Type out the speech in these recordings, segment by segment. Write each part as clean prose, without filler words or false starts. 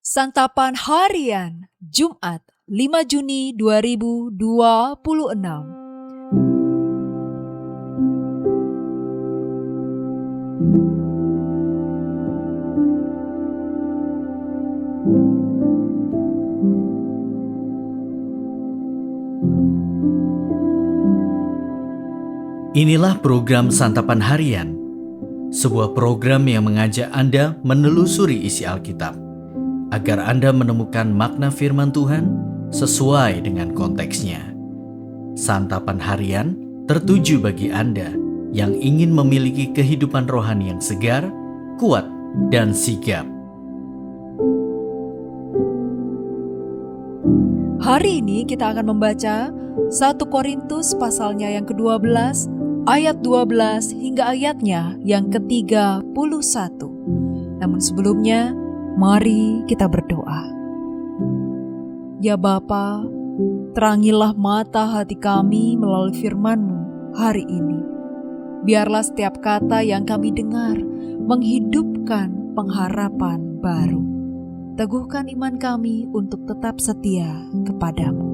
Santapan Harian, Jumat 5 Juni 2026. Inilah program Santapan Harian, sebuah program yang mengajak Anda menelusuri isi Alkitab, agar Anda menemukan makna firman Tuhan sesuai dengan konteksnya. Santapan Harian tertuju bagi Anda yang ingin memiliki kehidupan rohani yang segar, kuat, dan sigap. Hari ini kita akan membaca 1 Korintus pasalnya yang ke-12, ayat 12 hingga ayatnya yang ke-31. Namun sebelumnya, mari kita berdoa. Ya Bapa, terangilah mata hati kami melalui firman-Mu hari ini. Biarlah setiap kata yang kami dengar menghidupkan pengharapan baru. Teguhkan iman kami untuk tetap setia kepadamu.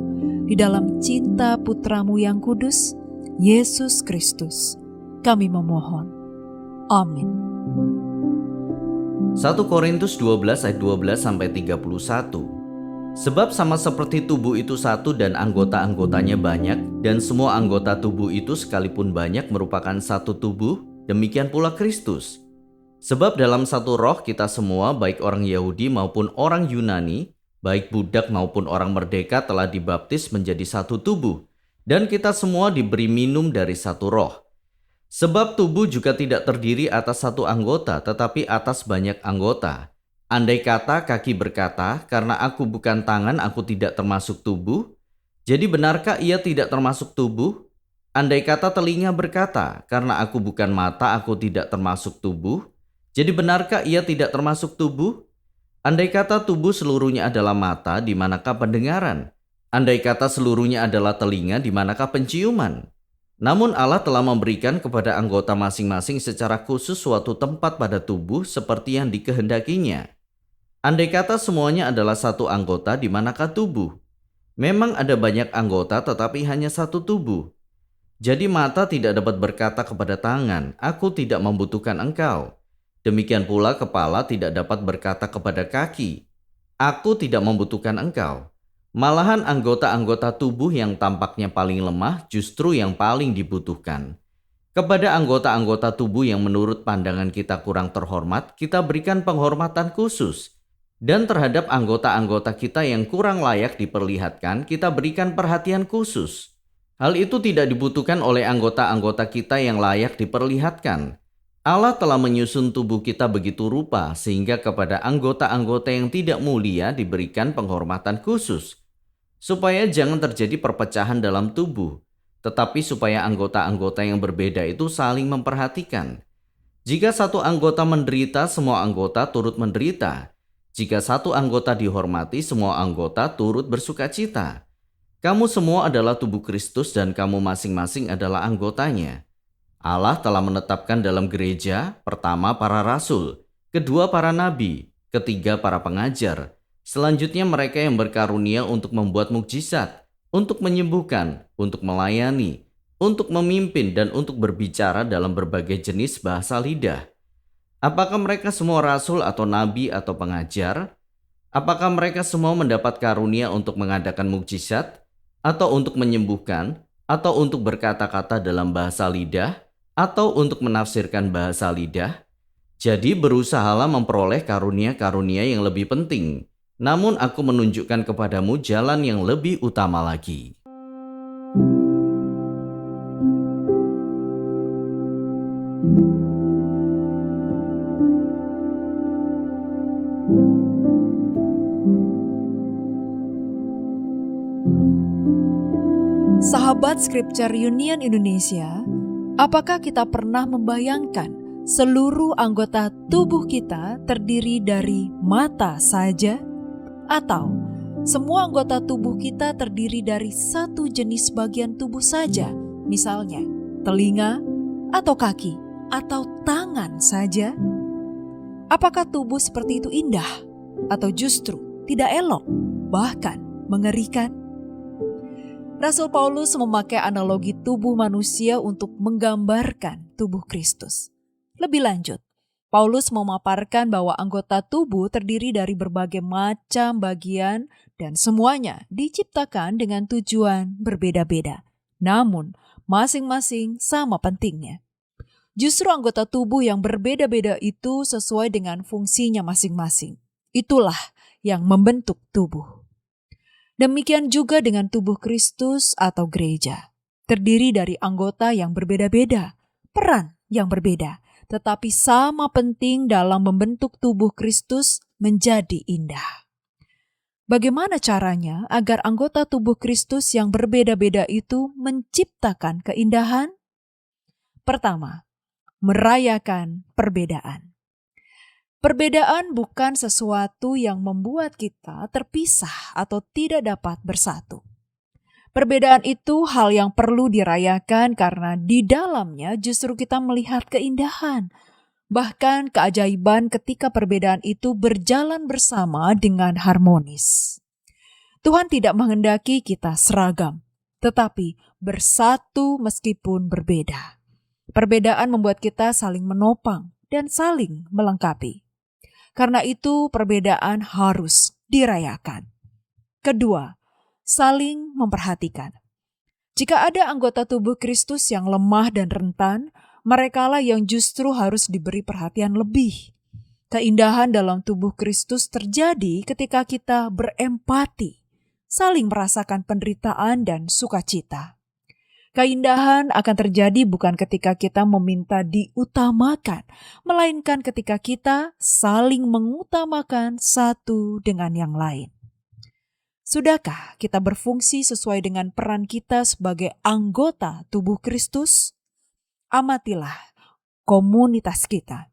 Di dalam cinta Putra-Mu yang kudus, Yesus Kristus, kami memohon. Amin. 1 Korintus 12 ayat 12-31. Sebab sama seperti tubuh itu satu dan anggota-anggotanya banyak, dan semua anggota tubuh itu sekalipun banyak merupakan satu tubuh, demikian pula Kristus. Sebab dalam satu roh kita semua, baik orang Yahudi maupun orang Yunani, baik budak maupun orang merdeka telah dibaptis menjadi satu tubuh, dan kita semua diberi minum dari satu roh. Sebab tubuh juga tidak terdiri atas satu anggota, tetapi atas banyak anggota. Andai kata kaki berkata, karena aku bukan tangan, aku tidak termasuk tubuh, jadi benarkah ia tidak termasuk tubuh? Andai kata telinga berkata, karena aku bukan mata, aku tidak termasuk tubuh, jadi benarkah ia tidak termasuk tubuh? Andai kata tubuh seluruhnya adalah mata, di manakah pendengaran? Andai kata seluruhnya adalah telinga, di manakah penciuman? Namun Allah telah memberikan kepada anggota masing-masing secara khusus suatu tempat pada tubuh seperti yang dikehendakinya. Andai kata semuanya adalah satu anggota, di manakah tubuh? Memang ada banyak anggota tetapi hanya satu tubuh. Jadi mata tidak dapat berkata kepada tangan, aku tidak membutuhkan engkau. Demikian pula kepala tidak dapat berkata kepada kaki, aku tidak membutuhkan engkau. Malahan anggota-anggota tubuh yang tampaknya paling lemah justru yang paling dibutuhkan. Kepada anggota-anggota tubuh yang menurut pandangan kita kurang terhormat, kita berikan penghormatan khusus. Dan terhadap anggota-anggota kita yang kurang layak diperlihatkan, kita berikan perhatian khusus. Hal itu tidak dibutuhkan oleh anggota-anggota kita yang layak diperlihatkan. Allah telah menyusun tubuh kita begitu rupa sehingga kepada anggota-anggota yang tidak mulia diberikan penghormatan khusus. Supaya jangan terjadi perpecahan dalam tubuh, tetapi supaya anggota-anggota yang berbeda itu saling memperhatikan. Jika satu anggota menderita, semua anggota turut menderita. Jika satu anggota dihormati, semua anggota turut bersukacita. Kamu semua adalah tubuh Kristus dan kamu masing-masing adalah anggotanya. Allah telah menetapkan dalam gereja, pertama para rasul, kedua para nabi, ketiga para pengajar, selanjutnya mereka yang berkarunia untuk membuat mukjizat, untuk menyembuhkan, untuk melayani, untuk memimpin, dan untuk berbicara dalam berbagai jenis bahasa lidah. Apakah mereka semua rasul atau nabi atau pengajar? Apakah mereka semua mendapat karunia untuk mengadakan mukjizat, atau untuk menyembuhkan, atau untuk berkata-kata dalam bahasa lidah, atau untuk menafsirkan bahasa lidah? Jadi berusahalah memperoleh karunia-karunia yang lebih penting. Namun aku menunjukkan kepadamu jalan yang lebih utama lagi. Sahabat Scripture Union Indonesia, apakah kita pernah membayangkan seluruh anggota tubuh kita terdiri dari mata saja? Atau semua anggota tubuh kita terdiri dari satu jenis bagian tubuh saja, misalnya telinga, atau kaki, atau tangan saja? Apakah tubuh seperti itu indah? Atau justru tidak elok, bahkan mengerikan? Rasul Paulus memakai analogi tubuh manusia untuk menggambarkan tubuh Kristus. Lebih lanjut, Paulus memaparkan bahwa anggota tubuh terdiri dari berbagai macam bagian dan semuanya diciptakan dengan tujuan berbeda-beda. Namun, masing-masing sama pentingnya. Justru anggota tubuh yang berbeda-beda itu sesuai dengan fungsinya masing-masing. Itulah yang membentuk tubuh. Demikian juga dengan tubuh Kristus atau gereja. Terdiri dari anggota yang berbeda-beda, peran yang berbeda, tetapi sama penting dalam membentuk tubuh Kristus menjadi indah. Bagaimana caranya agar anggota tubuh Kristus yang berbeda-beda itu menciptakan keindahan? Pertama, merayakan perbedaan. Perbedaan bukan sesuatu yang membuat kita terpisah atau tidak dapat bersatu. Perbedaan itu hal yang perlu dirayakan karena di dalamnya justru kita melihat keindahan, bahkan keajaiban ketika perbedaan itu berjalan bersama dengan harmonis. Tuhan tidak menghendaki kita seragam, tetapi bersatu meskipun berbeda. Perbedaan membuat kita saling menopang dan saling melengkapi. Karena itu perbedaan harus dirayakan. Kedua, saling memperhatikan. Jika ada anggota tubuh Kristus yang lemah dan rentan, merekalah yang justru harus diberi perhatian lebih. Keindahan dalam tubuh Kristus terjadi ketika kita berempati, saling merasakan penderitaan dan sukacita. Keindahan akan terjadi bukan ketika kita meminta diutamakan, melainkan ketika kita saling mengutamakan satu dengan yang lain. Sudahkah kita berfungsi sesuai dengan peran kita sebagai anggota tubuh Kristus? Amatilah komunitas kita.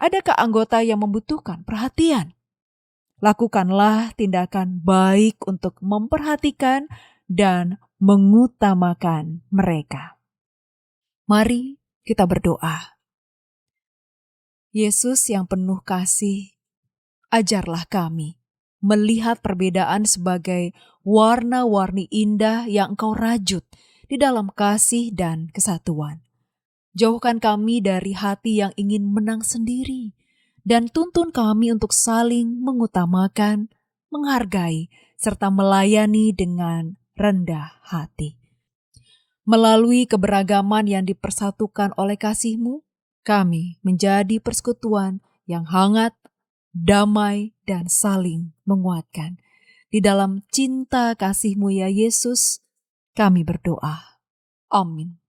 Adakah anggota yang membutuhkan perhatian? Lakukanlah tindakan baik untuk memperhatikan dan mengutamakan mereka. Mari kita berdoa. Yesus yang penuh kasih, ajarlah kami melihat perbedaan sebagai warna-warni indah yang Engkau rajut di dalam kasih dan kesatuan. Jauhkan kami dari hati yang ingin menang sendiri, dan tuntun kami untuk saling mengutamakan, menghargai, serta melayani dengan rendah hati. Melalui keberagaman yang dipersatukan oleh kasih-Mu, kami menjadi persekutuan yang hangat, damai, dan saling menguatkan. Di dalam cinta kasih-Mu ya Yesus, kami berdoa. Amin.